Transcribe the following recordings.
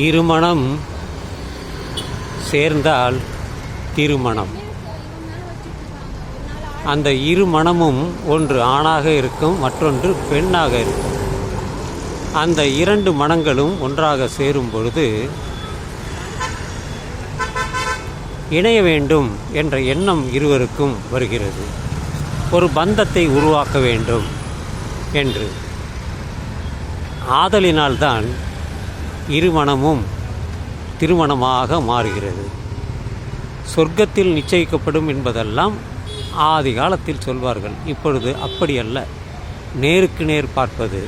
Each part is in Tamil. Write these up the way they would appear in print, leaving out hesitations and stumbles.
இருமணம் சேர்ந்தால் திருமணம். அந்த இருமணமும் ஒன்று ஆணாக இருக்கும், மற்றொன்று பெண்ணாக இருக்கும். அந்த இரண்டு மனங்களும் ஒன்றாக சேரும் பொழுது இணைய வேண்டும் என்ற எண்ணம் இருவருக்கும் வருகிறது. ஒரு பந்தத்தை உருவாக்க வேண்டும் என்று. ஆதலினால்தான் இருமணமும் திருமணமாக மாறுகிறது. சொர்க்கத்தில் நிச்சயிக்கப்படும் என்பதெல்லாம் ஆதி காலத்தில் சொல்வார்கள். இப்பொழுது அப்படியல்ல. நேருக்கு நேர் பார்ப்பது,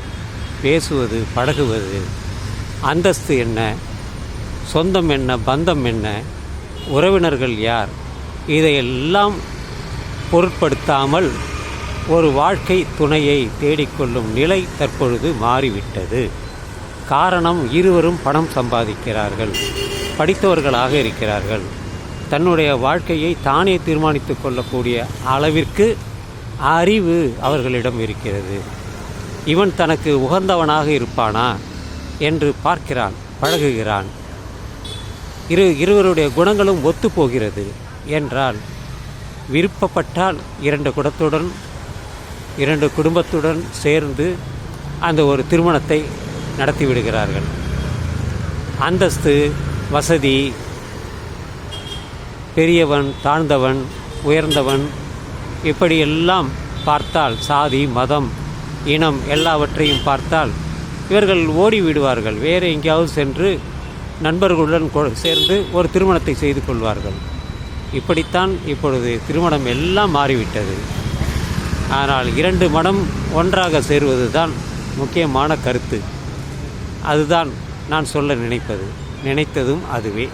பேசுவது, பழகுவது, அந்தஸ்து என்ன, சொந்தம் என்ன, பந்தம் என்ன, உறவினர்கள் யார், இதையெல்லாம் பொருட்படுத்தாமல் ஒரு வாழ்க்கை துணையை தேடிக்கொள்ளும் நிலை தற்பொழுது மாறிவிட்டது. காரணம், இருவரும் பணம் சம்பாதிக்கிறார்கள், படித்தவர்களாக இருக்கிறார்கள், தன்னுடைய வாழ்க்கையை தானே தீர்மானித்து கொள்ளக்கூடிய அளவிற்கு அறிவு அவர்களிடம் இருக்கிறது. இவன் தனக்கு உகந்தவனாக இருப்பானா என்று பார்க்கிறான், பழகுகிறான். இருவருடைய குணங்களும் ஒத்து போகிறது என்றால் விருப்பப்பட்டால் இரண்டு குடும்பத்துடன் சேர்ந்து அந்த ஒரு திருமணத்தை நடத்திவிடுகிறார்கள். அந்தஸ்து, வசதி, பெரியவன், தாழ்ந்தவன், உயர்ந்தவன், இப்படியெல்லாம் பார்த்தால், சாதி, மதம், இனம் எல்லாவற்றையும் பார்த்தால் இவர்கள் ஓடிவிடுவார்கள். வேறு எங்கேயாவது சென்று நண்பர்களுடன் சேர்ந்து ஒரு திருமணத்தை செய்து கொள்வார்கள். இப்படித்தான் இப்பொழுது திருமணம் எல்லாம் மாறிவிட்டது. ஆனால் இரண்டு மனம் ஒன்றாக சேருவது தான் முக்கியமான கருத்து. அதுதான் நான் சொல்ல நினைத்ததும் அதுவே.